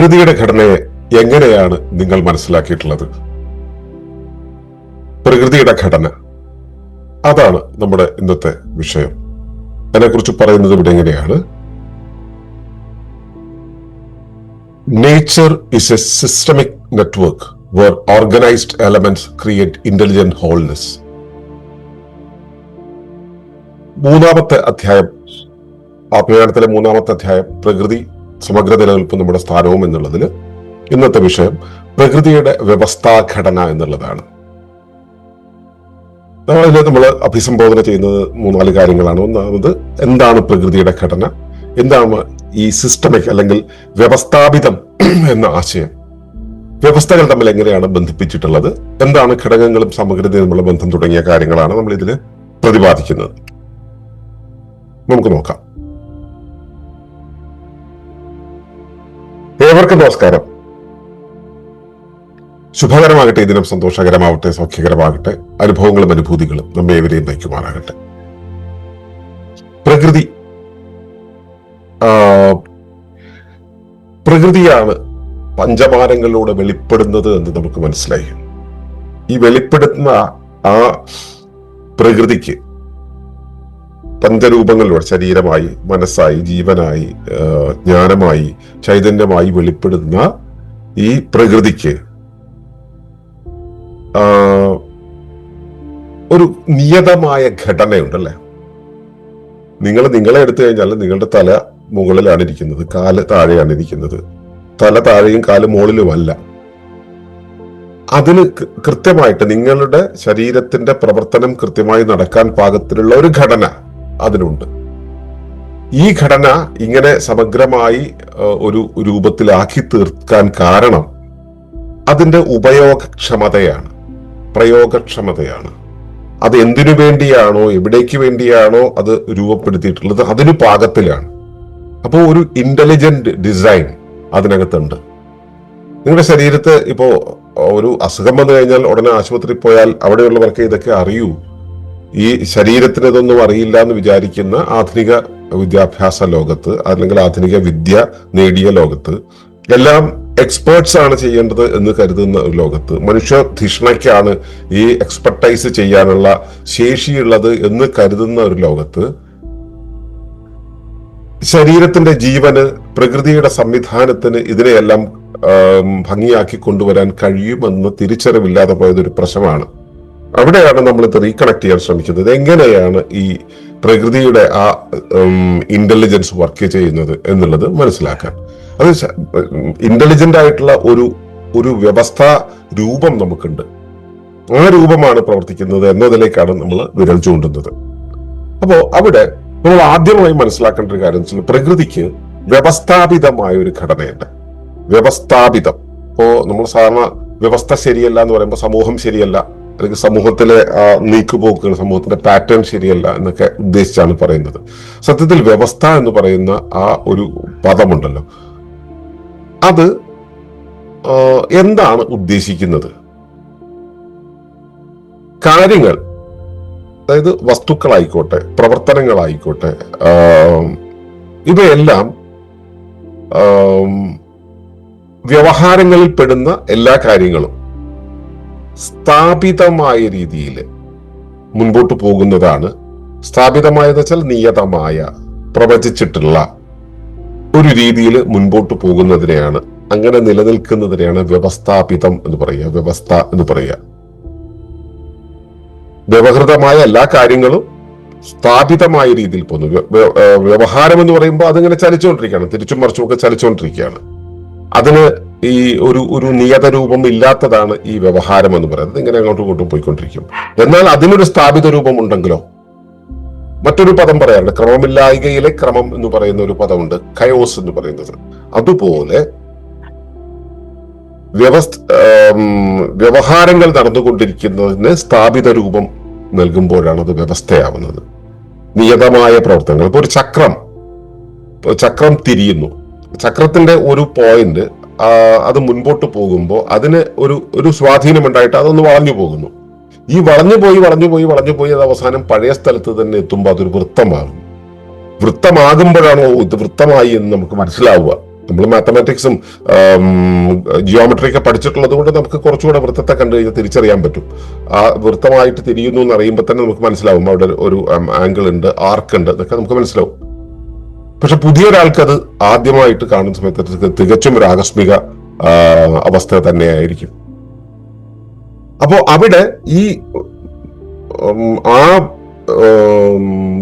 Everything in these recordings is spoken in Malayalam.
പ്രകൃതിയുടെ ഘടനയെ എങ്ങനെയാണ് നിങ്ങൾ മനസ്സിലാക്കിയിട്ടുള്ളത്? പ്രകൃതിയുടെ ഘടന, അതാണ് നമ്മുടെ ഇന്നത്തെ വിഷയം. അതിനെക്കുറിച്ച് പറയുന്നത് ഇവിടെ എങ്ങനെയാണ്: nature is A systemic network where organized elements create intelligent wholeness. മൂന്നാമത്തെ അധ്യായം, ആത്മജ്ഞാനത്തിലെ മൂന്നാമത്തെ അധ്യായം, പ്രകൃതി സമഗ്ര നിലനിൽപ്പ് നമ്മുടെ സ്ഥാനവും എന്നുള്ളതിൽ ഇന്നത്തെ വിഷയം പ്രകൃതിയുടെ വ്യവസ്ഥാഘടന എന്നുള്ളതാണ്. അതിൽ നമ്മൾ അഭിസംബോധന ചെയ്യുന്നത് മൂന്നാല് കാര്യങ്ങളാണ്. ഒന്നാമത്, എന്താണ് പ്രകൃതിയുടെ ഘടന, എന്താണ് ഈ സിസ്റ്റമിക് അല്ലെങ്കിൽ വ്യവസ്ഥാപിതം എന്ന ആശയം, വ്യവസ്ഥകൾ തമ്മിൽ എങ്ങനെയാണ് ബന്ധിപ്പിച്ചിട്ടുള്ളത്, എന്താണ് ഘടകങ്ങളും സമഗ്രതയും തമ്മിലുള്ള ബന്ധം തുടങ്ങിയ കാര്യങ്ങളാണ് നമ്മൾ ഇതിൽ പ്രതിപാദിക്കുന്നത്. നമുക്ക് നോക്കാം. ഏവർക്കും നമസ്കാരം. ശുഭകരമാകട്ടെ, ഈ ദിനം സന്തോഷകരമാവട്ടെ, സൗഖ്യകരമാകട്ടെ, അനുഭവങ്ങളും അനുഭൂതികളും നമ്മെ ഏവരെയും നയിക്കുമാറാകട്ടെ. പ്രകൃതിയാണ് പഞ്ചമാനങ്ങളിലൂടെ വെളിപ്പെടുന്നത് എന്ന് നമുക്ക് മനസ്സിലായി. ഈ വെളിപ്പെടുത്തുന്ന ആ പ്രകൃതിക്ക് പഞ്ചരൂപങ്ങളിലൂടെ ശരീരമായി, മനസ്സായി, ജീവനായി, ജ്ഞാനമായി, ചൈതന്യമായി വെളിപ്പെടുന്ന ഈ പ്രകൃതിക്ക് ഒരു നിയതമായ ഘടനയുണ്ടല്ലേ. നിങ്ങളെ എടുത്തു കഴിഞ്ഞാൽ നിങ്ങളുടെ തല മുകളിലാണ് ഇരിക്കുന്നത്, കാല് താഴെയാണ് ഇരിക്കുന്നത്. തല താഴെയും കാല് മുകളിലുമല്ല. അതിന് കൃത്യമായിട്ട് നിങ്ങളുടെ ശരീരത്തിന്റെ പ്രവർത്തനം കൃത്യമായി നടക്കാൻ പാകത്തിലുള്ള ഒരു ഘടന അതിനുണ്ട്. ഈ ഘടന ഇങ്ങനെ സമഗ്രമായി ഒരു രൂപത്തിലാക്കി തീർക്കാൻ കാരണം അതിന്റെ ഉപയോഗക്ഷമതയാണ്, പ്രയോഗക്ഷമതയാണ്. അത് എന്തിനു വേണ്ടിയാണോ, എവിടേക്ക് വേണ്ടിയാണോ അത് രൂപപ്പെടുത്തിയിട്ടുള്ളത്, അതിന് പാകത്തിലാണ്. അപ്പോൾ ഒരു ഇന്റലിജന്റ് ഡിസൈൻ അതിനകത്തുണ്ട്. നിങ്ങളുടെ ശരീരത്ത് ഇപ്പോ ഒരു അസുഖം വന്നു കഴിഞ്ഞാൽ ഉടനെ ആശുപത്രിയിൽ പോയാൽ അവിടെയുള്ളവർക്ക് ഇതൊക്കെ അറിയൂ. ഈ ശരീരത്തിന് ഇതൊന്നും അറിയില്ല എന്ന് വിചാരിക്കുന്ന ആധുനിക വിദ്യാഭ്യാസ ലോകത്ത്, അല്ലെങ്കിൽ ആധുനിക വിദ്യ നേടിയ ലോകത്ത്, എല്ലാം എക്സ്പേർട്സ് ആണ് ചെയ്യേണ്ടത് എന്ന് കരുതുന്ന ഒരു ലോകത്ത്, മനുഷ്യധിഷ്ണയ്ക്കാണ് ഈ എക്സ്പെർട്ടൈസ് ചെയ്യാനുള്ള ശേഷിയുള്ളത് എന്ന് കരുതുന്ന ഒരു ലോകത്ത്, ശരീരത്തിന്റെ ജീവന്, പ്രകൃതിയുടെ സംവിധാനത്തിന് ഇതിനെയെല്ലാം ഭംഗിയാക്കി കൊണ്ടുവരാൻ കഴിയുമെന്ന് തിരിച്ചറിവില്ലാതെ പോയതൊരു പ്രശ്നമാണ്. അവിടെയാണ് നമ്മൾ ഇത് റീകണക്ട് ചെയ്യാൻ ശ്രമിക്കുന്നത്. എങ്ങനെയാണ് ഈ പ്രകൃതിയുടെ ആ ഇന്റലിജൻസ് വർക്ക് ചെയ്യുന്നത് എന്നുള്ളത് മനസ്സിലാക്കാൻ. അത് ഇന്റലിജന്റ് ആയിട്ടുള്ള ഒരു വ്യവസ്ഥാ രൂപം നമുക്കുണ്ട്. ആ രൂപമാണ് പ്രവർത്തിക്കുന്നത് എന്നതിലേക്കാണ് നമ്മൾ വിരൽ ചൂണ്ടുന്നത്. അപ്പോ അവിടെ നമ്മൾ ആദ്യമായി മനസ്സിലാക്കേണ്ട ഒരു കാര്യം വെച്ചാൽ, പ്രകൃതിക്ക് വ്യവസ്ഥാപിതമായ ഒരു ഘടനയുണ്ട്. വ്യവസ്ഥാപിതം. ഇപ്പോ നമ്മൾ സാധാരണ വ്യവസ്ഥ ശരിയല്ല എന്ന് പറയുമ്പോൾ സമൂഹം ശരിയല്ല, അല്ലെങ്കിൽ സമൂഹത്തിലെ നീക്കുപോക്കുകൾ, സമൂഹത്തിന്റെ പാറ്റേൺ ശരിയല്ല എന്നൊക്കെ ഉദ്ദേശിച്ചാണ് പറയുന്നത്. സത്യത്തിൽ വ്യവസ്ഥ എന്ന് പറയുന്ന ആ ഒരു പദമുണ്ടല്ലോ, അത് എന്താണ് ഉദ്ദേശിക്കുന്നത്? കാര്യങ്ങൾ, അതായത് വസ്തുക്കളായിക്കോട്ടെ, പ്രവർത്തനങ്ങളായിക്കോട്ടെ, ഇവയെല്ലാം വ്യവഹാരങ്ങളിൽ പെടുന്ന എല്ലാ കാര്യങ്ങളും സ്ഥാപിതമായ രീതിയിൽ മുൻപോട്ട് പോകുന്നതാണ്. സ്ഥാപിതമായെന്ന് വെച്ചാൽ നിയതമായ, പ്രവചിച്ചിട്ടുള്ള ഒരു രീതിയിൽ മുൻപോട്ട് പോകുന്നതിനെയാണ്, അങ്ങനെ നിലനിൽക്കുന്നതിനെയാണ് വ്യവസ്ഥാപിതം എന്ന് പറയുക, വ്യവസ്ഥ എന്ന് പറയുക. വ്യവഹൃതമായ എല്ലാ കാര്യങ്ങളും സ്ഥാപിതമായ രീതിയിൽ പോകുന്നു. വ്യവഹാരം എന്ന് പറയുമ്പോൾ അതിങ്ങനെ ചലിച്ചുകൊണ്ടിരിക്കുകയാണ്, തിരിച്ചും മറിച്ചുമൊക്കെ ചലിച്ചുകൊണ്ടിരിക്കുകയാണ്. അതിന് ഈ ഒരു നിയത രൂപം ഇല്ലാത്തതാണ് ഈ വ്യവഹാരം എന്ന് പറയുന്നത്. ഇങ്ങനെ അങ്ങോട്ടും ഇങ്ങോട്ടും പോയിക്കൊണ്ടിരിക്കും. എന്നാൽ അതിനൊരു സ്ഥാപിത രൂപം ഉണ്ടെങ്കിലോ, മറ്റൊരു പദം പറയാറുണ്ട്, ക്രമമില്ലായ്കയിലെ ക്രമം എന്ന് പറയുന്ന ഒരു പദമുണ്ട്, കയോസ് എന്ന് പറയുന്നത്. അതുപോലെ വ്യവഹാരങ്ങൾ നടന്നുകൊണ്ടിരിക്കുന്നതിന് സ്ഥാപിത രൂപം നൽകുമ്പോഴാണ് അത് വ്യവസ്ഥയാവുന്നത്. നിയതമായ പ്രവർത്തനങ്ങൾ. ഇപ്പൊ ഒരു ചക്രം തിരിയുന്നു. ചക്രത്തിന്റെ ഒരു പോയിന്റ് അത് മുൻപോട്ട് പോകുമ്പോൾ അതിന് ഒരു സ്വാധീനം ഉണ്ടായിട്ട് അതൊന്ന് വളഞ്ഞു പോകുന്നു. ഈ വളഞ്ഞു പോയി അത് അവസാനം പഴയ സ്ഥലത്ത് തന്നെ എത്തുമ്പോൾ അതൊരു വൃത്തമാകും. വൃത്തമാകുമ്പോഴാണോ ഇത് വൃത്തമായി എന്ന് നമുക്ക് മനസ്സിലാവുക. നമ്മൾ മാത്തമാറ്റിക്സും ജിയോമെട്രി ഒക്കെ പഠിച്ചിട്ടുള്ളത് കൊണ്ട് നമുക്ക് കുറച്ചുകൂടെ വൃത്തത്തെ കണ്ടു കഴിഞ്ഞാൽ തിരിച്ചറിയാൻ പറ്റും. ആ വൃത്തമായിട്ട് തിരിയുന്നു എന്ന് അറിയുമ്പോൾ തന്നെ നമുക്ക് മനസ്സിലാവും അവിടെ ഒരു ആംഗിൾ ഉണ്ട്, ആർക്ക് ഉണ്ട് എന്നൊക്കെ നമുക്ക് മനസ്സിലാവും. പക്ഷെ പുതിയൊരാൾക്ക് അത് ആദ്യമായിട്ട് കാണുന്ന സമയത്ത് തികച്ചും ഒരു ആകസ്മിക അവസ്ഥ തന്നെയായിരിക്കും. അപ്പോ അവിടെ ഈ ആ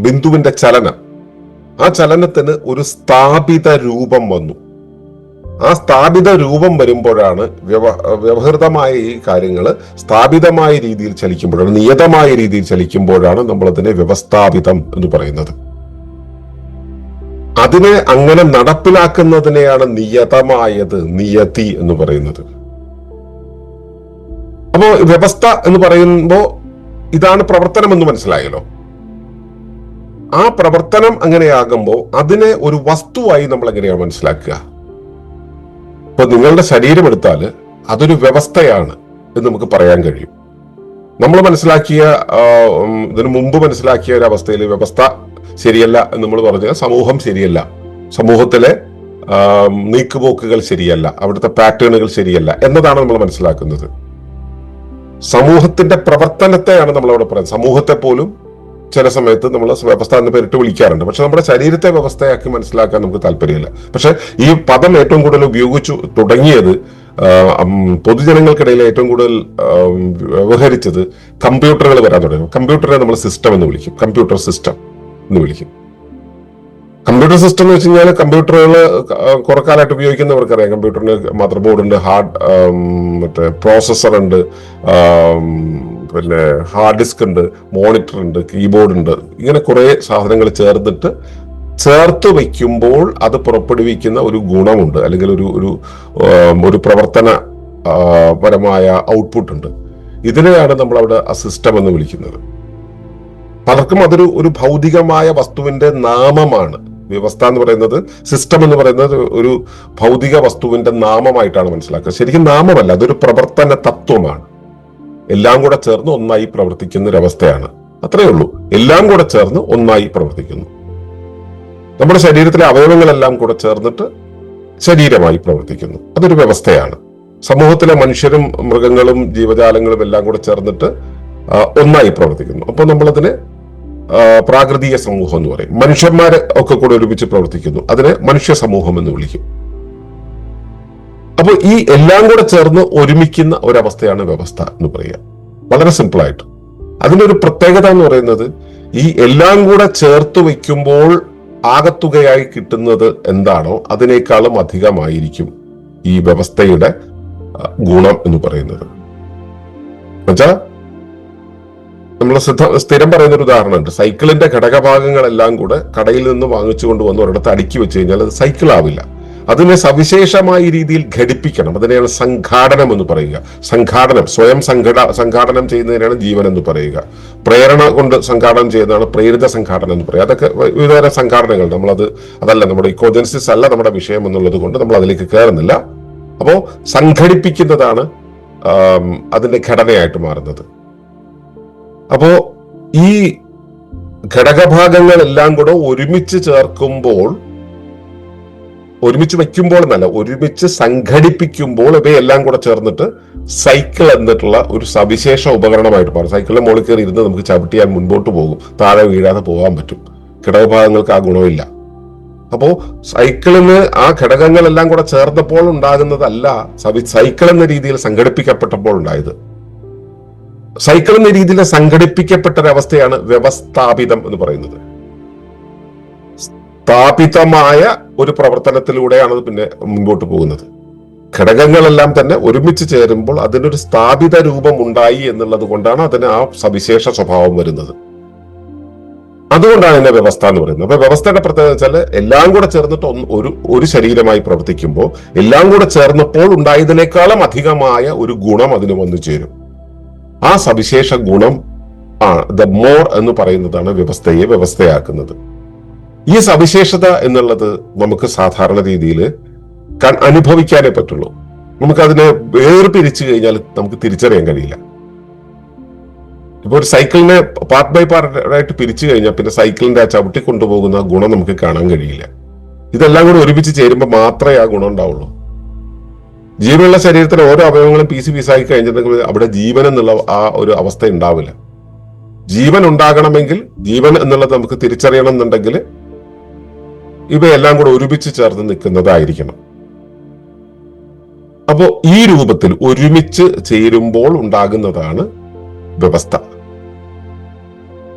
ബിന്ദുവിന്റെ ചലനം, ആ ചലനത്തിന് ഒരു സ്ഥാപിത രൂപം വന്നു. ആ സ്ഥാപിത രൂപം വരുമ്പോഴാണ് വ്യവഹൃതമായ ഈ കാര്യങ്ങൾ സ്ഥാപിതമായ രീതിയിൽ ചലിക്കുമ്പോഴാണ്, നിയതമായ രീതിയിൽ ചലിക്കുമ്പോഴാണ് നമ്മൾ അതിനെ വ്യവസ്ഥാപിതം എന്ന് പറയുന്നത്. അതിനെ അങ്ങനെ നടപ്പിലാക്കുന്നതിനെയാണ് നിയതമായത്, നിയതി എന്ന് പറയുന്നത്. അപ്പോ വ്യവസ്ഥ എന്ന് പറയുമ്പോ ഇതാണ് പ്രവർത്തനം എന്ന് മനസ്സിലായല്ലോ. ആ പ്രവർത്തനം അങ്ങനെയാകുമ്പോൾ അതിനെ ഒരു വസ്തുവായി നമ്മൾ എങ്ങനെയാണ് മനസ്സിലാക്കുക? ഇപ്പൊ നിങ്ങളുടെ ശരീരം എടുത്താൽ അതൊരു വ്യവസ്ഥയാണ് എന്ന് നമുക്ക് പറയാൻ കഴിയും. നമ്മൾ മനസ്സിലാക്കിയ ഇതിനു മുമ്പ് മനസ്സിലാക്കിയ ഒരു അവസ്ഥയിൽ വ്യവസ്ഥ ശരിയല്ല എന്ന് നമ്മൾ പറഞ്ഞാൽ സമൂഹം ശരിയല്ല, സമൂഹത്തിലെ നീക്കുപോക്കുകൾ ശരിയല്ല, അവിടുത്തെ പാറ്റേണുകൾ ശരിയല്ല എന്നതാണ് നമ്മൾ മനസ്സിലാക്കുന്നത്. സമൂഹത്തിന്റെ പ്രവർത്തനത്തെയാണ് നമ്മൾ അവിടെ പറയുന്നത്. സമൂഹത്തെ പോലും ചില സമയത്ത് നമ്മൾ വ്യവസ്ഥ എന്ന് പേരിട്ട് വിളിക്കാറുണ്ട്. പക്ഷെ നമ്മുടെ ശരീരത്തെ വ്യവസ്ഥയാക്കി മനസ്സിലാക്കാൻ നമുക്ക് താല്പര്യമില്ല. പക്ഷെ ഈ പദം ഏറ്റവും കൂടുതൽ ഉപയോഗിച്ചു തുടങ്ങിയത്, പൊതുജനങ്ങൾക്കിടയിൽ ഏറ്റവും കൂടുതൽ വ്യവഹരിച്ചത് കമ്പ്യൂട്ടറുകൾ വരാൻ തുടങ്ങി. കമ്പ്യൂട്ടറെ നമ്മൾ സിസ്റ്റം എന്ന് വിളിക്കും, കമ്പ്യൂട്ടർ സിസ്റ്റം എന്ന് വിളിക്കും. കമ്പ്യൂട്ടർ സിസ്റ്റം എന്ന് വെച്ച് കഴിഞ്ഞാൽ കമ്പ്യൂട്ടറുകൾ കുറെ കാലമായിട്ട് ഉപയോഗിക്കുന്നവർക്കറിയാം. കമ്പ്യൂട്ടറിന് മദർ ബോർഡ് ഉണ്ട്, മറ്റേ പ്രോസസർ ഉണ്ട്, പിന്നെ ഹാർഡ് ഡിസ്ക് ഉണ്ട്, മോണിറ്റർ ഉണ്ട്, കീബോർഡ് ഉണ്ട്. ഇങ്ങനെ കുറെ സാധനങ്ങൾ ചേർത്ത് വയ്ക്കുമ്പോൾ അത് പുറപ്പെടുവിക്കുന്ന ഒരു ഗുണമുണ്ട്, അല്ലെങ്കിൽ ഒരു പ്രവർത്തന പരമായ ഔട്ട്പുട്ട് ഉണ്ട്. ഇതിനെയാണ് നമ്മൾ അവിടെ സിസ്റ്റം എന്ന് വിളിക്കുന്നത്. പലർക്കും അതൊരു ഭൗതികമായ വസ്തുവിന്റെ നാമമാണ്. വ്യവസ്ഥ എന്ന് പറയുന്നത്, സിസ്റ്റം എന്ന് പറയുന്നത് ഒരു ഭൗതിക വസ്തുവിന്റെ നാമമായിട്ടാണ് മനസ്സിലാക്കുക. ശരിക്കും നാമമല്ല, അതൊരു പ്രവർത്തന തത്വമാണ്. എല്ലാം കൂടെ ചേർന്ന് ഒന്നായി പ്രവർത്തിക്കുന്ന ഒരു അവസ്ഥയാണ്. അത്രയേ ഉള്ളൂ. എല്ലാം കൂടെ ചേർന്ന് ഒന്നായി പ്രവർത്തിക്കുന്നു. നമ്മുടെ ശരീരത്തിലെ അവയവങ്ങളെല്ലാം കൂടെ ചേർന്നിട്ട് ശരീരമായി പ്രവർത്തിക്കുന്നു. അതൊരു വ്യവസ്ഥയാണ്. സമൂഹത്തിലെ മനുഷ്യരും മൃഗങ്ങളും ജീവജാലങ്ങളും എല്ലാം കൂടെ ചേർന്നിട്ട് ഒന്നായി പ്രവർത്തിക്കുന്നു. അപ്പൊ നമ്മളതിനെ പ്രാകൃതിക സമൂഹം എന്ന് പറയും. മനുഷ്യന്മാരെ ഒക്കെ കൂടെ ഒരുമിച്ച് പ്രവർത്തിക്കുന്നു, അതിനെ മനുഷ്യ സമൂഹം എന്ന് വിളിക്കും. അപ്പോൾ ഈ എല്ലാം കൂടെ ചേർന്ന് ഒരുമിക്കുന്ന ഒരവസ്ഥയാണ് വ്യവസ്ഥ എന്ന് പറയുക. വളരെ സിമ്പിൾ ആയിട്ട്. അതിനൊരു പ്രത്യേകത എന്ന് പറയുന്നത്, ഈ എല്ലാം കൂടെ ചേർത്ത് വയ്ക്കുമ്പോൾ ആകത്തുകയായി കിട്ടുന്നത് എന്താണോ അതിനേക്കാളും അധികമായിരിക്കും ഈ വ്യവസ്ഥയുടെ ഗുണം എന്ന് പറയുന്നത്. എന്നുവെച്ചാൽ നമ്മൾ സ്ഥിരം പറയുന്ന ഒരു ഉദാഹരണമുണ്ട്. സൈക്കിളിന്റെ ഘടകഭാഗങ്ങളെല്ലാം കൂടെ കടയിൽ നിന്ന് വാങ്ങിച്ചു കൊണ്ടുവന്ന് ഒരിടത്ത് അടുക്കി വെച്ച് കഴിഞ്ഞാൽ അത് സൈക്കിൾ ആവില്ല. അതിനെ സവിശേഷമായ രീതിയിൽ ഘടിപ്പിക്കണം. അതിനെയാണ് സംഘാടനം എന്ന് പറയുക. സംഘാടനം, സ്വയം സംഘാടനം ചെയ്യുന്നതിനാണ് ജീവൻ എന്ന് പറയുക. പ്രേരണ കൊണ്ട് സംഘാടനം ചെയ്യുന്നതാണ് പ്രേരിത സംഘാടനം എന്ന് പറയുക. അതൊക്കെ വിവിധതരം സംഘാടനങ്ങൾ. അതല്ല നമ്മുടെ ഇക്കോജൻസിസ് അല്ല നമ്മുടെ വിഷയം എന്നുള്ളത് കൊണ്ട് നമ്മൾ അതിലേക്ക് കയറുന്നില്ല. അപ്പോ സംഘടിപ്പിക്കുന്നതാണ് അതിന്റെ ഘടനയായിട്ട് മാറുന്നത്. അപ്പോ ഈ ഘടകഭാഗങ്ങളെല്ലാം കൂടെ ഒരുമിച്ച് ചേർക്കുമ്പോൾ, ഒരുമിച്ച് വയ്ക്കുമ്പോൾ എന്നല്ല, ഒരുമിച്ച് സംഘടിപ്പിക്കുമ്പോൾ ഇവയെല്ലാം കൂടെ ചേർന്നിട്ട് സൈക്കിൾ എന്നിട്ടുള്ള ഒരു സവിശേഷ ഉപകരണമായിട്ട് മാറും. സൈക്കിളിന്റെ മുകളിൽ കയറി ഇരുന്ന് നമുക്ക് ചവിട്ടിയാൽ മുൻപോട്ട് പോകും, താഴെ വീഴാതെ പോകാൻ പറ്റും. ഘടകഭാഗങ്ങൾക്ക് ആ ഗുണമില്ല. അപ്പോ സൈക്കിളിന് ആ ഘടകങ്ങളെല്ലാം കൂടെ ചേർന്നപ്പോൾ ഉണ്ടാകുന്നതല്ല സൈക്കിൾ എന്ന രീതിയിൽ സംഘടിപ്പിക്കപ്പെട്ടപ്പോൾ ഉണ്ടായത്. സൈക്കിൾ എന്ന രീതിയിൽ സംഘടിപ്പിക്കപ്പെട്ട ഒരവസ്ഥയാണ് വ്യവസ്ഥാപിതം എന്ന് പറയുന്നത്. സ്ഥാപിതമായ ഒരു പ്രവർത്തനത്തിലൂടെയാണ് അത് പിന്നെ മുൻപോട്ട് പോകുന്നത്. ഘടകങ്ങളെല്ലാം തന്നെ ഒരുമിച്ച് ചേരുമ്പോൾ അതിനൊരു സ്ഥാപിത രൂപം ഉണ്ടായി എന്നുള്ളത് കൊണ്ടാണ് അതിന് ആ സവിശേഷ സ്വഭാവം വരുന്നത്. അതുകൊണ്ടാണ് ഇതിന്റെ വ്യവസ്ഥ എന്ന് പറയുന്നത്. അപ്പൊ വ്യവസ്ഥയുടെ പ്രത്യേകത വെച്ചാൽ എല്ലാം കൂടെ ചേർന്നിട്ട് ഒരു ശരീരമായി പ്രവർത്തിക്കുമ്പോൾ എല്ലാം കൂടെ ചേർന്നപ്പോൾ ഉണ്ടായതിനേക്കാളും അധികമായ ഒരു ഗുണം അതിന് വന്നു ചേരും. ആ സവിശേഷ ഗുണം ദ മോർ എന്ന് പറയുന്നതാണ് വ്യവസ്ഥയെ വ്യവസ്ഥയാക്കുന്നത്. ഈ സവിശേഷത എന്നുള്ളത് നമുക്ക് സാധാരണ രീതിയിൽ അനുഭവിക്കാനേ പറ്റുള്ളൂ. നമുക്കതിനെ വേർപിരിച്ചു കഴിഞ്ഞാൽ നമുക്ക് തിരിച്ചറിയാൻ കഴിയില്ല. ഇപ്പൊ ഒരു സൈക്കിളിനെ പാർട്ട് ബൈ പാർട്ട് ആയിട്ട് പിരിച്ചു കഴിഞ്ഞാൽ പിന്നെ സൈക്കിളിന്റെ ആ ചവിട്ടി കൊണ്ടുപോകുന്ന ഗുണം നമുക്ക് കാണാൻ കഴിയില്ല. ഇതെല്ലാം കൂടി ഒരുമിച്ച് ചേരുമ്പോൾ മാത്രമേ ആ ഗുണം ഉണ്ടാവുള്ളൂ. ജീവനുള്ള ശരീരത്തിലെ ഓരോ അവയവങ്ങളും പീസ് പീസായി കഴിഞ്ഞിട്ടുണ്ടെങ്കിൽ അവിടെ ജീവൻ എന്നുള്ള ആ ഒരു അവസ്ഥ ഉണ്ടാവില്ല. ജീവൻ ഉണ്ടാകണമെങ്കിൽ, ജീവൻ എന്നുള്ളത് നമുക്ക് തിരിച്ചറിയണം എന്നുണ്ടെങ്കിൽ ഇവയെല്ലാം കൂടെ ഒരുമിച്ച് ചേർന്ന് നിൽക്കുന്നതായിരിക്കണം. അപ്പോ ഈ രൂപത്തിൽ ഒരുമിച്ച് ചേരുമ്പോൾ ഉണ്ടാകുന്നതാണ് വ്യവസ്ഥ.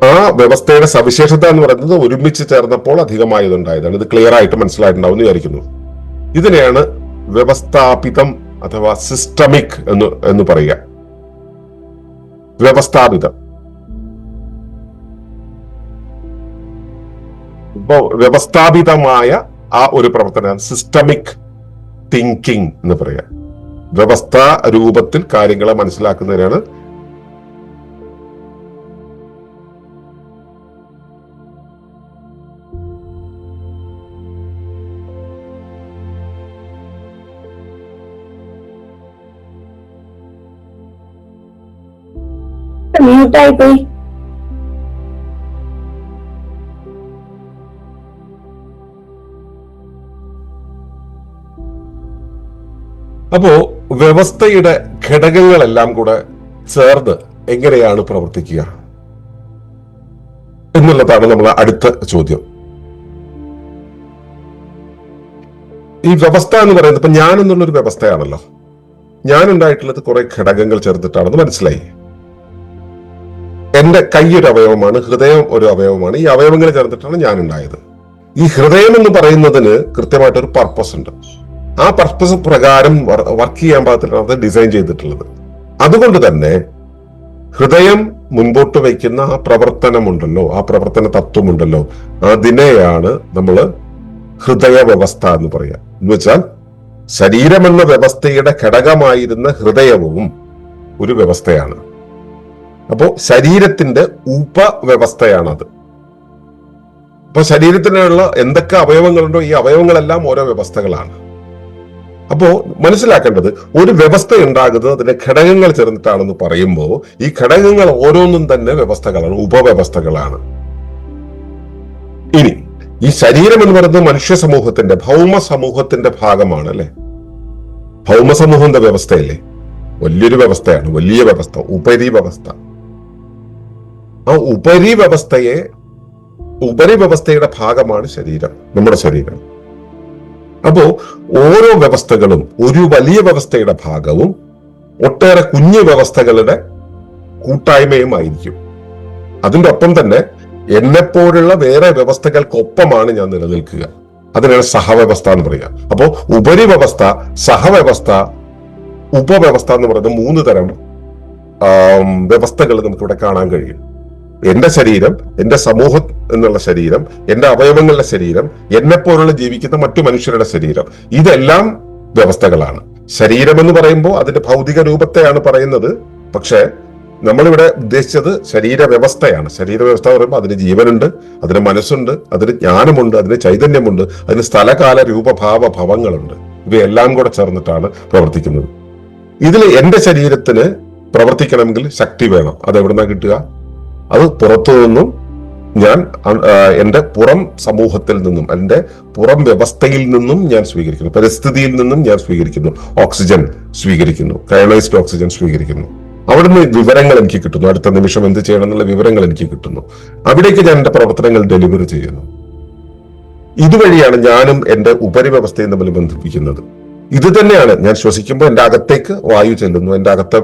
ആ വ്യവസ്ഥയുടെ സവിശേഷത എന്ന് പറയുന്നത് ഒരുമിച്ച് ചേർന്നപ്പോൾ അധികമായതുണ്ടായതാണ്. ഇത് ക്ലിയർ ആയിട്ട് മനസ്സിലായിട്ടുണ്ടാവും എന്ന് വിചാരിക്കുന്നു. ഇതിനെയാണ് വ്യവസ്ഥാപിതം അഥവാ സിസ്റ്റമിക് എന്ന് പറയുക. വ്യവസ്ഥാപിതം. ഇപ്പോ വ്യവസ്ഥാപിതമായ ആ ഒരു പ്രവർത്തനം സിസ്റ്റമിക് തിങ്കിങ് എന്ന് പറയാം. വ്യവസ്ഥാ രൂപത്തിൽ കാര്യങ്ങളെ മനസ്സിലാക്കുന്നതിനാണ് മ്യൂട്ടായിപ്പോയി. അപ്പോ വ്യവസ്ഥയുടെ ഘടകങ്ങളെല്ലാം കൂടെ ചേർന്ന് എങ്ങനെയാണ് പ്രവർത്തിക്കുക എന്നുള്ളതാണ് നമ്മളെ അടുത്ത ചോദ്യം. ഈ വ്യവസ്ഥ എന്ന് പറയുന്നത് ഇപ്പൊ ഞാൻ എന്നുള്ളൊരു വ്യവസ്ഥയാണല്ലോ. ഞാൻ ഉണ്ടായിട്ടുള്ളത് കുറെ ഘടകങ്ങൾ ചേർത്തിട്ടാണെന്ന് മനസ്സിലായി. എന്റെ കൈ ഒരു അവയവമാണ്, ഹൃദയം ഒരു അവയവമാണ്. ഈ അവയവങ്ങൾ ചേർന്നിട്ടാണ് ഞാൻ ഉണ്ടായത്. ഈ ഹൃദയം എന്ന് പറയുന്നതിന് കൃത്യമായിട്ടൊരു പർപ്പസ് ഉണ്ട്. ആ പർപ്പസ് പ്രകാരം വർക്ക് ചെയ്യാൻ പാകത്തിലാണ് അത് ഡിസൈൻ ചെയ്തിട്ടുള്ളത്. അതുകൊണ്ട് തന്നെ ഹൃദയം മുൻപോട്ട് വയ്ക്കുന്ന ആ പ്രവർത്തനമുണ്ടല്ലോ, ആ പ്രവർത്തന തത്വമുണ്ടല്ലോ, അതിനെയാണ് നമ്മൾ ഹൃദയ വ്യവസ്ഥ എന്ന് പറയുക. എന്ന് വെച്ചാൽ ശരീരമെന്ന വ്യവസ്ഥയുടെ ഘടകമായിരുന്ന ഹൃദയവും ഒരു വ്യവസ്ഥയാണ്. അപ്പോ ശരീരത്തിന്റെ ഉപവ്യവസ്ഥയാണത്. അപ്പൊ ശരീരത്തിനുള്ള എന്തൊക്കെ അവയവങ്ങളുണ്ടോ ഈ അവയവങ്ങളെല്ലാം ഓരോ വ്യവസ്ഥകളാണ്. അപ്പോ മനസ്സിലാക്കേണ്ടത് ഒരു വ്യവസ്ഥ ഉണ്ടാകുന്നത് അതിന്റെ ഘടകങ്ങൾ ചേർന്നിട്ടാണെന്ന് പറയുമ്പോൾ ഈ ഘടകങ്ങൾ ഓരോന്നും തന്നെ വ്യവസ്ഥകളാണ്, ഉപവ്യവസ്ഥകളാണ്. ഇനി ഈ ശരീരം എന്ന് പറയുന്നത് മനുഷ്യ സമൂഹത്തിന്റെ, ഭൗമ സമൂഹത്തിന്റെ ഭാഗമാണ് അല്ലെ. ഭൗമ സമൂഹത്തിന്റെ വ്യവസ്ഥയല്ലേ, വലിയൊരു വ്യവസ്ഥയാണ്, വലിയ വ്യവസ്ഥ, ഉപരി വ്യവസ്ഥ. ആ ഉപരിവ്യവസ്ഥയുടെ ഭാഗമാണ് ശരീരം, നമ്മുടെ ശരീരം. അപ്പോ ഓരോ വ്യവസ്ഥകളും ഒരു വലിയ വ്യവസ്ഥയുടെ ഭാഗവും ഒട്ടേറെ കുഞ്ഞു വ്യവസ്ഥകളുടെ കൂട്ടായ്മയുമായിരിക്കും. അതിന്റെ ഒപ്പം തന്നെ എന്നെപ്പോലുള്ള വേറെ വ്യവസ്ഥകൾക്കൊപ്പമാണ് ഞാൻ നിലനിൽക്കുക. അതിനാണ് സഹവ്യവസ്ഥ എന്ന് പറയുക. അപ്പോ ഉപരിവ്യവസ്ഥ, സഹവ്യവസ്ഥ, ഉപവ്യവസ്ഥ എന്ന് പറയുന്ന 3 തരം വ്യവസ്ഥകൾ നമുക്കിവിടെ കാണാൻ കഴിയും. എന്റെ ശരീരം, എന്റെ സമൂഹം എന്നുള്ള ശരീരം, എന്റെ അവയവങ്ങളുടെ ശരീരം, എന്നെപ്പോലുള്ള ജീവിക്കുന്ന മറ്റു മനുഷ്യരുടെ ശരീരം, ഇതെല്ലാം വ്യവസ്ഥകളാണ്. ശരീരം എന്ന് പറയുമ്പോൾ അതിന്റെ ഭൗതിക രൂപത്തെയാണ് പറയുന്നത്. പക്ഷെ നമ്മളിവിടെ ഉദ്ദേശിച്ചത് ശരീര വ്യവസ്ഥയാണ്. ശരീര വ്യവസ്ഥ പറയുമ്പോൾ അതിന് ജീവനുണ്ട്, അതിന് മനസ്സുണ്ട്, അതിന് ജ്ഞാനമുണ്ട്, അതിന് ചൈതന്യമുണ്ട്, അതിന് സ്ഥലകാല രൂപഭാവ ഭവങ്ങളുണ്ട്. ഇവയെല്ലാം കൂടെ ചേർന്നിട്ടാണ് പ്രവർത്തിക്കുന്നത്. ഇതിൽ എന്റെ ശരീരത്തിന് പ്രവർത്തിക്കണമെങ്കിൽ ശക്തി വേണം. അത് എവിടുന്നാ കിട്ടുക? അത് പുറത്തു നിന്നും ഞാൻ എന്റെ പുറം സമൂഹത്തിൽ നിന്നും, എന്റെ പുറം വ്യവസ്ഥയിൽ നിന്നും ഞാൻ സ്വീകരിക്കുന്നു, പരിസ്ഥിതിയിൽ നിന്നും ഞാൻ സ്വീകരിക്കുന്നു, ഓക്സിജൻ സ്വീകരിക്കുന്നു, കയണൈസ്ഡ് ഓക്സിജൻ സ്വീകരിക്കുന്നു. അവിടുന്ന് വിവരങ്ങൾ എനിക്ക് കിട്ടുന്നു, അടുത്ത നിമിഷം എന്ത് ചെയ്യണം എന്നുള്ള വിവരങ്ങൾ എനിക്ക് കിട്ടുന്നു. അവിടേക്ക് ഞാൻ എന്റെ പ്രവർത്തനങ്ങൾ ഡെലിവറി ചെയ്യുന്നു. ഇതുവഴിയാണ് ഞാനും എന്റെ ഉപരിവ്യവസ്ഥയും തമ്മിൽ ബന്ധിപ്പിക്കുന്നത്. ഇത് തന്നെയാണ് ഞാൻ ശ്വസിക്കുമ്പോൾ എന്റെ അകത്തേക്ക് വായു ചെല്ലുന്നു, എന്റെ അകത്തെ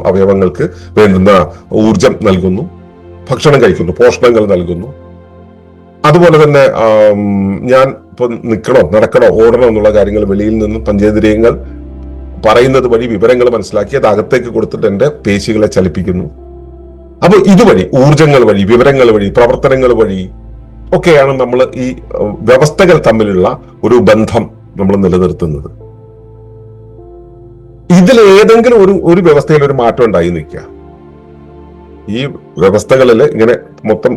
അവയവങ്ങൾക്ക് വേണ്ടുന്ന ഊർജം നൽകുന്നു, ഭക്ഷണം കഴിക്കുന്നു, പോഷണങ്ങൾ നൽകുന്നു. അതുപോലെ തന്നെ ഞാൻ ഇപ്പൊ നിൽക്കണോ, നടക്കണോ, ഓടണോ എന്നുള്ള കാര്യങ്ങൾ വെളിയിൽ നിന്നും പഞ്ചേന്ദ്രിയങ്ങൾ പറയുന്നത് വഴി വിവരങ്ങൾ മനസ്സിലാക്കി അത് അകത്തേക്ക് കൊടുത്തിട്ട് എന്റെ പേശികളെ ചലിപ്പിക്കുന്നു. അപ്പൊ ഇതുവഴി, ഊർജങ്ങൾ വഴി, വിവരങ്ങൾ വഴി, പ്രവർത്തനങ്ങൾ വഴി ഒക്കെയാണ് നമ്മൾ ഈ വ്യവസ്ഥകൾ തമ്മിലുള്ള ഒരു ബന്ധം നമ്മൾ നിലനിർത്തുന്നത്. ഇതിൽ ഏതെങ്കിലും ഒരു വ്യവസ്ഥയിൽ ഒരു മാറ്റം ഉണ്ടായി നിൽക്കുക. ഈ വ്യവസ്ഥകളിൽ ഇങ്ങനെ മൊത്തം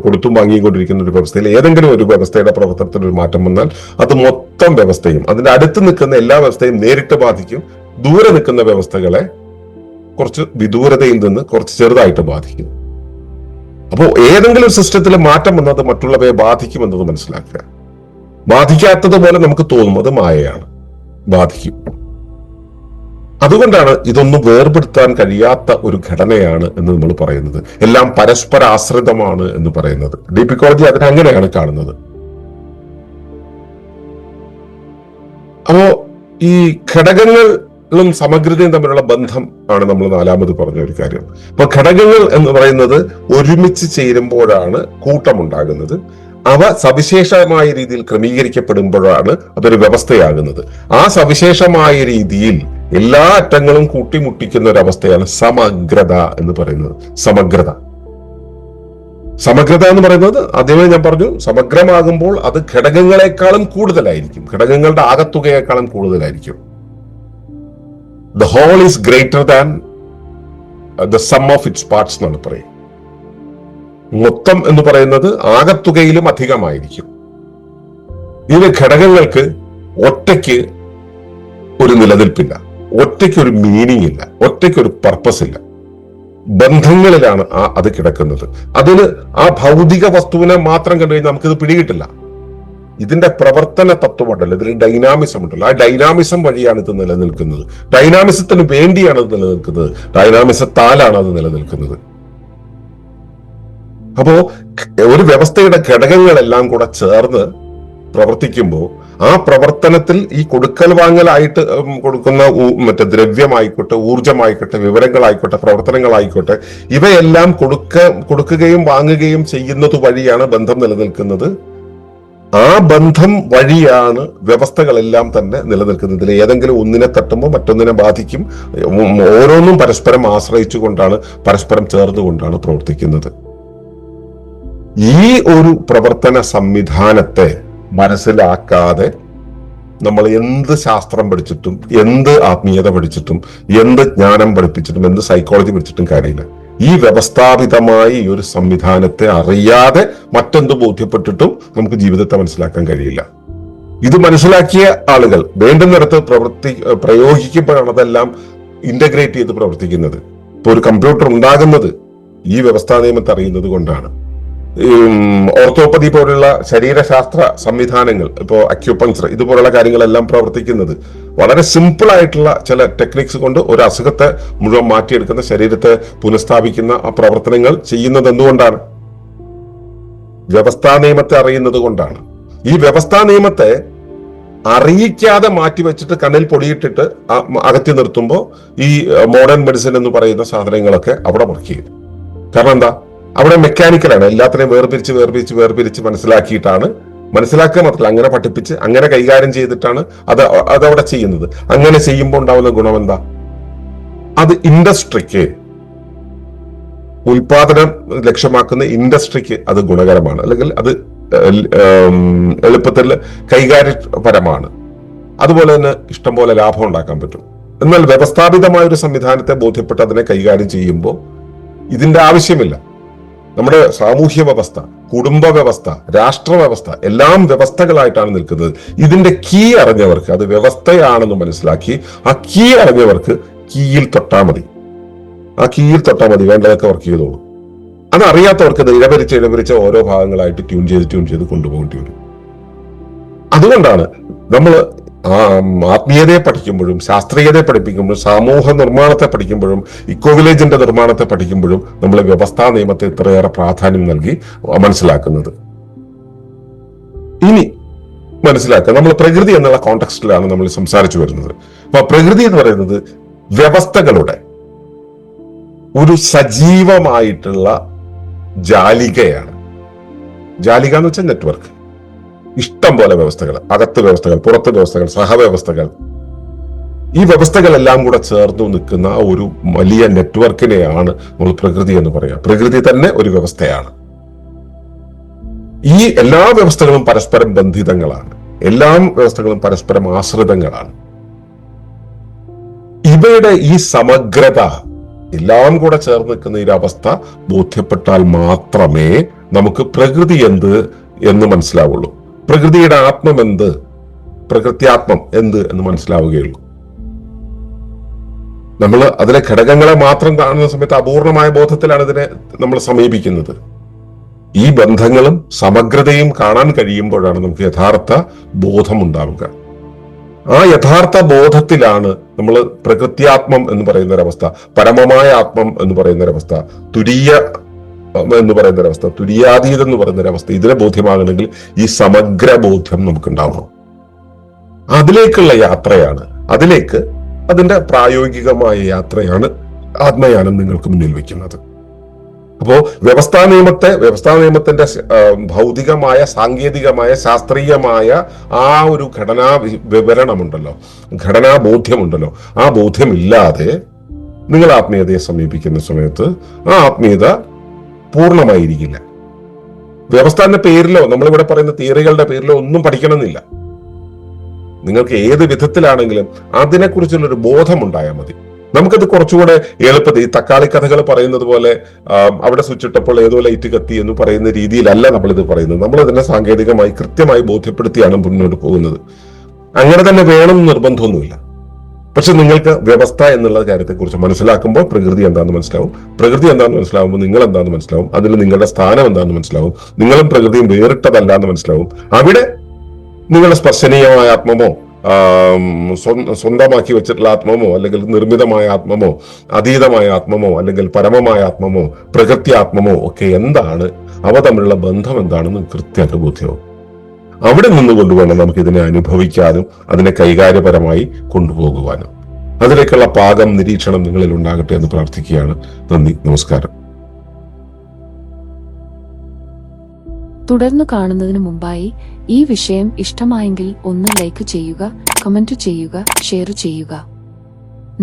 കൊടുത്തും വാങ്ങിക്കൊണ്ടിരിക്കുന്ന ഒരു വ്യവസ്ഥയിൽ ഏതെങ്കിലും ഒരു വ്യവസ്ഥയുടെ പ്രവർത്തനത്തിൽ ഒരു മാറ്റം വന്നാൽ അത് മൊത്തം വ്യവസ്ഥയും, അതിന്റെ അടുത്ത് നിൽക്കുന്ന എല്ലാ വ്യവസ്ഥയും നേരിട്ട് ബാധിക്കും. ദൂരെ നിൽക്കുന്ന വ്യവസ്ഥകളെ കുറച്ച് വിദൂരതയിൽ നിന്ന് കുറച്ച് ചെറുതായിട്ട് ബാധിക്കും. അപ്പോൾ ഏതെങ്കിലും ഒരു സിസ്റ്റത്തിൽ മാറ്റം വന്നത് മറ്റുള്ളവയെ ബാധിക്കുമെന്നത് മനസ്സിലാക്കുക. ബാധിക്കാത്തതുപോലെ നമുക്ക് തോന്നും, അത് മായയാണ്, ബാധിക്കും. അതുകൊണ്ടാണ് ഇതൊന്നും വേർപെടുത്താൻ കഴിയാത്ത ഒരു ഘടനയാണ് എന്ന് നമ്മൾ പറയുന്നത്. എല്ലാം പരസ്പര ആശ്രിതമാണ് എന്ന് പറയുന്നത്. ഡീപ് ഇക്കോളജി അതിനെ അങ്ങനെയാണ് കാണുന്നത്. അപ്പോ ഈ ഘടകങ്ങളും സമഗ്രതയും തമ്മിലുള്ള ബന്ധം ആണ് നമ്മൾ നാലാമത് പറഞ്ഞ ഒരു കാര്യം. അപ്പൊ ഘടകങ്ങൾ എന്ന് പറയുന്നത് ഒരുമിച്ച് ചേരുമ്പോഴാണ് കൂട്ടമുണ്ടാകുന്നത്. അവ സവിശേഷമായ രീതിയിൽ ക്രമീകരിക്കപ്പെടുമ്പോഴാണ് അതൊരു വ്യവസ്ഥയാകുന്നത്. ആ സവിശേഷമായ രീതിയിൽ എല്ലാ അറ്റങ്ങളും കൂട്ടിമുട്ടിക്കുന്ന ഒരു അവസ്ഥയാണ് സമഗ്രത എന്ന് പറയുന്നത്. സമഗ്രത എന്ന് പറയുന്നത് ആദ്യമേ ഞാൻ പറഞ്ഞു, സമഗ്രമാകുമ്പോൾ അത് ഘടകങ്ങളെക്കാളും കൂടുതലായിരിക്കും, ഘടകങ്ങളുടെ ആകത്തുകയെക്കാളും കൂടുതലായിരിക്കും. The whole is greater than the sum of its parts എന്നാണ് പറയുക. മൊത്തം എന്ന് പറയുന്നത് ആകത്തുകയിലും അധികമായിരിക്കും. ഇതിലെ ഘടകങ്ങൾക്ക് ഒറ്റയ്ക്ക് ഒരു നിലനിൽപ്പില്ല, ഒറ്റയ്ക്ക് ഒരു മീനിങ് ഇല്ല, ഒറ്റയ്ക്ക് ഒരു പർപ്പസ് ഇല്ല. ബന്ധങ്ങളിലാണ് അത് കിടക്കുന്നത്. അതിന് ആ ഭൗതിക വസ്തുവിനെ മാത്രം കണ്ടു കഴിഞ്ഞാൽ നമുക്കിത് പിടികിട്ടില്ല. ഇതിന്റെ പ്രവർത്തന തത്വമുണ്ടല്ലോ, ഇതിൽ ഡൈനാമിസം ഉണ്ടല്ലോ, ആ ഡൈനാമിസം വഴിയാണ് ഇത് നിലനിൽക്കുന്നത്. ഡൈനാമിസത്തിന് വേണ്ടിയാണ് അത് നിലനിൽക്കുന്നത്, ഡൈനാമിസത്താലാണ് അത് നിലനിൽക്കുന്നത്. അപ്പോ ഒരു വ്യവസ്ഥയുടെ ഘടകങ്ങളെല്ലാം കൂടെ ചേർന്ന് പ്രവർത്തിക്കുമ്പോൾ ആ പ്രവർത്തനത്തിൽ ഈ കൊടുക്കൽ വാങ്ങലായിട്ട് കൊടുക്കുന്ന മറ്റേ ദ്രവ്യമായിക്കോട്ടെ, ഊർജമായിക്കോട്ടെ, വിവരങ്ങളായിക്കോട്ടെ, പ്രവർത്തനങ്ങളായിക്കോട്ടെ, ഇവയെല്ലാം കൊടുക്കുകയും വാങ്ങുകയും ചെയ്യുന്നത് വഴിയാണ് ബന്ധം നിലനിൽക്കുന്നത്. ആ ബന്ധം വഴിയാണ് വ്യവസ്ഥകളെല്ലാം തന്നെ നിലനിൽക്കുന്നത്. ഇതിൽ ഏതെങ്കിലും ഒന്നിനെ തട്ടുമ്പോൾ മറ്റൊന്നിനെ ബാധിക്കും. ഓരോന്നും പരസ്പരം ആശ്രയിച്ചുകൊണ്ടാണ്, പരസ്പരം ചേർന്നുകൊണ്ടാണ് പ്രവർത്തിക്കുന്നത്. ഈ ഒരു പ്രവർത്തന സംവിധാനത്തെ മനസ്സിലാക്കാതെ നമ്മൾ എന്ത് ശാസ്ത്രം പഠിച്ചിട്ടും, എന്ത് ആത്മീയത പഠിച്ചിട്ടും, എന്ത് ജ്ഞാനം പഠിപ്പിച്ചിട്ടും, എന്ത് സൈക്കോളജി പഠിച്ചിട്ടും കാര്യമില്ല. ഈ വ്യവസ്ഥാപിതമായി ഈ ഒരു സംവിധാനത്തെ അറിയാതെ മറ്റെന്ത് ബോധ്യപ്പെട്ടിട്ടും നമുക്ക് ജീവിതത്തെ മനസ്സിലാക്കാൻ കഴിയില്ല. ഇത് മനസ്സിലാക്കിയ ആളുകൾ വേണ്ടുന്നിടത്ത് പ്രയോഗിക്കുമ്പോഴാണ് അതെല്ലാം ഇന്റഗ്രേറ്റ് ചെയ്ത് പ്രവർത്തിക്കുന്നത്. ഇപ്പൊ ഒരു കമ്പ്യൂട്ടർ ഉണ്ടാകുന്നത് ഈ വ്യവസ്ഥാ നിയമത്തെ അറിയുന്നത് കൊണ്ടാണ്. ഓർത്തോപ്പതി പോലുള്ള ശരീരശാസ്ത്ര സംവിധാനങ്ങൾ, ഇപ്പോൾ അക്യുപങ്ചർ, ഇതുപോലുള്ള കാര്യങ്ങളെല്ലാം പ്രവർത്തിക്കുന്നത് വളരെ സിമ്പിൾ ആയിട്ടുള്ള ചില ടെക്നിക്സ് കൊണ്ട് ഒരു അസുഖത്തെ മുഴുവൻ മാറ്റിയെടുക്കുന്ന, ശരീരത്തെ പുനഃസ്ഥാപിക്കുന്ന ആ പ്രവർത്തനങ്ങൾ ചെയ്യുന്നത് എന്തുകൊണ്ടാണ്? വ്യവസ്ഥാ നിയമത്തെ അറിയുന്നത് കൊണ്ടാണ്. ഈ വ്യവസ്ഥാ നിയമത്തെ അറിയിക്കാതെ മാറ്റിവെച്ചിട്ട് കണ്ണിൽ പൊടിയിട്ടിട്ട് അകറ്റി നിർത്തുമ്പോൾ ഈ മോഡേൺ മെഡിസിൻ എന്ന് പറയുന്ന സാധനങ്ങളൊക്കെ അവിടെ വർക്ക് ചെയ്യും. കാരണം എന്താ? അവിടെ മെക്കാനിക്കലാണ്. എല്ലാത്തിനെയും വേർപിരിച്ച് മനസ്സിലാക്കിയിട്ടാണ്, മനസ്സിലാക്കുക മാത്രമല്ല അങ്ങനെ പഠിപ്പിച്ച് അങ്ങനെ കൈകാര്യം ചെയ്തിട്ടാണ് അതവിടെ ചെയ്യുന്നത്. അങ്ങനെ ചെയ്യുമ്പോൾ ഉണ്ടാവുന്ന ഗുണം എന്താ? അത് ഇൻഡസ്ട്രിക്ക്, ഉൽപാദനം ലക്ഷ്യമാക്കുന്ന ഇൻഡസ്ട്രിക്ക് അത് ഗുണകരമാണ്, അല്ലെങ്കിൽ അത് എളുപ്പത്തിൽ കൈകാര്യപരമാണ്. അതുപോലെ തന്നെ ഇഷ്ടംപോലെ ലാഭം ഉണ്ടാക്കാൻ പറ്റും. എന്നാൽ വ്യവസ്ഥാപിതമായ ഒരു സംവിധാനത്തെ ബോധ്യപ്പെട്ട് അതിനെ കൈകാര്യം ചെയ്യുമ്പോൾ ഇതിന്റെ ആവശ്യമില്ല. നമ്മുടെ സാമൂഹ്യ വ്യവസ്ഥ, കുടുംബ വ്യവസ്ഥ, രാഷ്ട്ര വ്യവസ്ഥ എല്ലാം വ്യവസ്ഥകളായിട്ടാണ് നിൽക്കുന്നത്. ഇതിന്റെ കീ അറിഞ്ഞവർക്ക്, അത് വ്യവസ്ഥയാണെന്ന് മനസ്സിലാക്കി ആ കീ അറിഞ്ഞവർക്ക് കീയിൽ തൊട്ടാൽ മതി. ആ കീയിൽ തൊട്ടാൽ മതി, വേണ്ടതൊക്കെ വർക്ക് ചെയ്തോളൂ. അതറിയാത്തവർക്ക് ഇത് ഇടപരിച്ച് ഓരോ ഭാഗങ്ങളായിട്ട് ട്യൂൺ ചെയ്ത് കൊണ്ടുപോകേണ്ടി വരും. അതുകൊണ്ടാണ് നമ്മൾ ആത്മീയതയെ പഠിക്കുമ്പോഴും, ശാസ്ത്രീയതയെ പഠിപ്പിക്കുമ്പോഴും, സമൂഹ നിർമ്മാണത്തെ പഠിക്കുമ്പോഴും, ഇക്കോ വില്ലേജിന്റെ നിർമ്മാണത്തെ പഠിക്കുമ്പോഴും നമ്മൾ വ്യവസ്ഥാ നിയമത്തെ ഇത്രയേറെ പ്രാധാന്യം നൽകി മനസ്സിലാക്കുന്നത്. ഇനി മനസ്സിലാക്കുക, നമ്മൾ പ്രകൃതി എന്നുള്ള കോണ്ടെക്സ്റ്റിലാണ് നമ്മൾ സംസാരിച്ചു വരുന്നത്. അപ്പൊ പ്രകൃതി എന്ന് പറയുന്നത് വ്യവസ്ഥകളുടെ ഒരു സജീവമായിട്ടുള്ള ജാലികയാണ്. ജാലിക എന്ന് വെച്ചാൽ നെറ്റ്വർക്ക്. ഇഷ്ടം പോലെ വ്യവസ്ഥകൾ, അകത്ത് വ്യവസ്ഥകൾ, പുറത്ത് വ്യവസ്ഥകൾ, സഹവ്യവസ്ഥകൾ, ഈ വ്യവസ്ഥകളെല്ലാം കൂടെ ചേർന്നു നിൽക്കുന്ന ഒരു വലിയ നെറ്റ്വർക്കിനെയാണ് നമ്മൾ പ്രകൃതി എന്ന് പറയുക. പ്രകൃതി തന്നെ ഒരു വ്യവസ്ഥയാണ്. ഈ എല്ലാ വ്യവസ്ഥകളും പരസ്പരം ബന്ധിതങ്ങളാണ്, എല്ലാ വ്യവസ്ഥകളും പരസ്പരം ആശ്രിതങ്ങളാണ്. ഇവയുടെ ഈ സമഗ്രത എല്ലാം കൂടെ ചേർന്ന് നിൽക്കുന്ന ഈ അവസ്ഥ ബോധ്യപ്പെട്ടാൽ മാത്രമേ നമുക്ക് പ്രകൃതി എന്ത് എന്ന് മനസ്സിലാവുള്ളൂ. പ്രകൃതിയുടെ ആത്മം എന്ത്, പ്രകൃത്യാത്മം എന്ത് എന്ന് മനസ്സിലാവുകയുള്ളൂ. നമ്മൾ അതിലെ ഘടകങ്ങളെ മാത്രം കാണുന്ന സമയത്ത് അപൂർണമായ ബോധത്തിലാണ് ഇതിനെ നമ്മൾ സമീപിക്കുന്നത്. ഈ ബന്ധങ്ങളും സമഗ്രതയും കാണാൻ കഴിയുമ്പോഴാണ് നമുക്ക് യഥാർത്ഥ ബോധമുണ്ടാവുക. ആ യഥാർത്ഥ ബോധത്തിലാണ് നമ്മൾ പ്രകൃത്യാത്മം എന്ന് പറയുന്ന ഒരവസ്ഥ, പരമമായ ആത്മം എന്ന് പറയുന്ന ഒരവസ്ഥ, തുരീയ എന്ന് പറയുന്ന ഒരവസ്ഥ, തുര്യാതീതം എന്ന് പറയുന്ന ഒരവസ്ഥ, ഇതിനെ ബോധ്യമാകണമെങ്കിൽ ഈ സമഗ്ര ബോധ്യം നമുക്കുണ്ടാവണം. അതിലേക്കുള്ള യാത്രയാണ്, അതിന്റെ പ്രായോഗികമായ യാത്രയാണ് ആത്മയാനം നിങ്ങൾക്ക് മുന്നിൽ വെക്കുന്നത്. അപ്പോ വ്യവസ്ഥാ നിയമത്തിന്റെ ഭൗതികമായ, സാങ്കേതികമായ, ശാസ്ത്രീയമായ ആ ഒരു ഘടനാ വിവരണമുണ്ടല്ലോ, ഘടനാ ബോധ്യമുണ്ടല്ലോ, ആ ബോധ്യമില്ലാതെ നിങ്ങൾ ആത്മീയതയെ സമീപിക്കുന്ന സമയത്ത് ആ ആത്മീയത പൂർണ്ണമായിരിക്കില്ല. വ്യവസ്ഥാന്റെ പേരിലോ നമ്മളിവിടെ പറയുന്ന തിയറികളുടെ പേരിലോ ഒന്നും പഠിക്കണമെന്നില്ല. നിങ്ങൾക്ക് ഏത് വിധത്തിലാണെങ്കിലും അതിനെക്കുറിച്ചുള്ളൊരു ബോധം ഉണ്ടായാൽ മതി. നമുക്കത് കുറച്ചുകൂടെ എളുപ്പത്തിൽ, ഈ തക്കാളി കഥകൾ പറയുന്നത് പോലെ അവിടെ സ്വിച്ച് ഇട്ടപ്പോൾ ഏതോ ലൈറ്റ് കത്തി എന്ന് പറയുന്ന രീതിയിലല്ല നമ്മളിത് പറയുന്നത്. നമ്മൾ അതിനെ സാങ്കേതികമായി കൃത്യമായി ബോധ്യപ്പെടുത്തിയാണ് മുന്നോട്ട് പോകുന്നത്. അങ്ങനെ തന്നെ വേണം നിർബന്ധമൊന്നുമില്ല. പക്ഷെ നിങ്ങൾക്ക് വ്യവസ്ഥ എന്നുള്ള കാര്യത്തെക്കുറിച്ച് മനസ്സിലാക്കുമ്പോൾ പ്രകൃതി എന്താണെന്ന് മനസ്സിലാവും. പ്രകൃതി എന്താണെന്ന് മനസ്സിലാവുമ്പോൾ നിങ്ങൾ എന്താണെന്ന് മനസ്സിലാവും. അതിൽ നിങ്ങളുടെ സ്ഥാനം എന്താണെന്ന് മനസ്സിലാവും. നിങ്ങളും പ്രകൃതിയും വേറിട്ടതല്ല എന്ന് മനസ്സിലാവും. അവിടെ നിങ്ങളുടെ സ്പർശനീയമായ ആത്മമോ, സ്വന്തമാക്കി വെച്ചിട്ടുള്ള ആത്മമോ, അല്ലെങ്കിൽ നിർമ്മിതമായ ആത്മമോ, അതീതമായ ആത്മമോ, അല്ലെങ്കിൽ പരമമായ ആത്മമോ, പ്രകൃതി ആത്മമോ ഒക്കെ എന്താണ്, അവ തമ്മിലുള്ള ബന്ധം എന്താണെന്ന് കൃത്യമായിട്ട് ബോധ്യമാവും. അവിടെ നിന്നുകൊണ്ട് വേണം നമുക്ക് ഇതിനെ അനുഭവിക്കാനും അതിനെ കൈകാര്യപരമായി കൊണ്ടുപോകുവാനും. അതിലേക്കുള്ള പാകം, നിരീക്ഷണം നിങ്ങളിൽ ഉണ്ടാകട്ടെ എന്ന് പ്രാർത്ഥിക്കുകയാണ്. നന്ദി, നമസ്കാരം. തുടർന്നു കാണുന്നതിന് മുമ്പായി ഈ വിഷയം ഇഷ്ടമായെങ്കിൽ ഒന്ന് ലൈക്ക് ചെയ്യുക, കമന്റ് ചെയ്യുക, ഷെയർ ചെയ്യുക.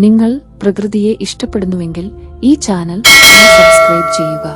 നിങ്ങൾ പ്രകൃതിയെ ഇഷ്ടപ്പെടുന്നുവെങ്കിൽ ഈ ചാനൽ സബ്സ്ക്രൈബ് ചെയ്യുക.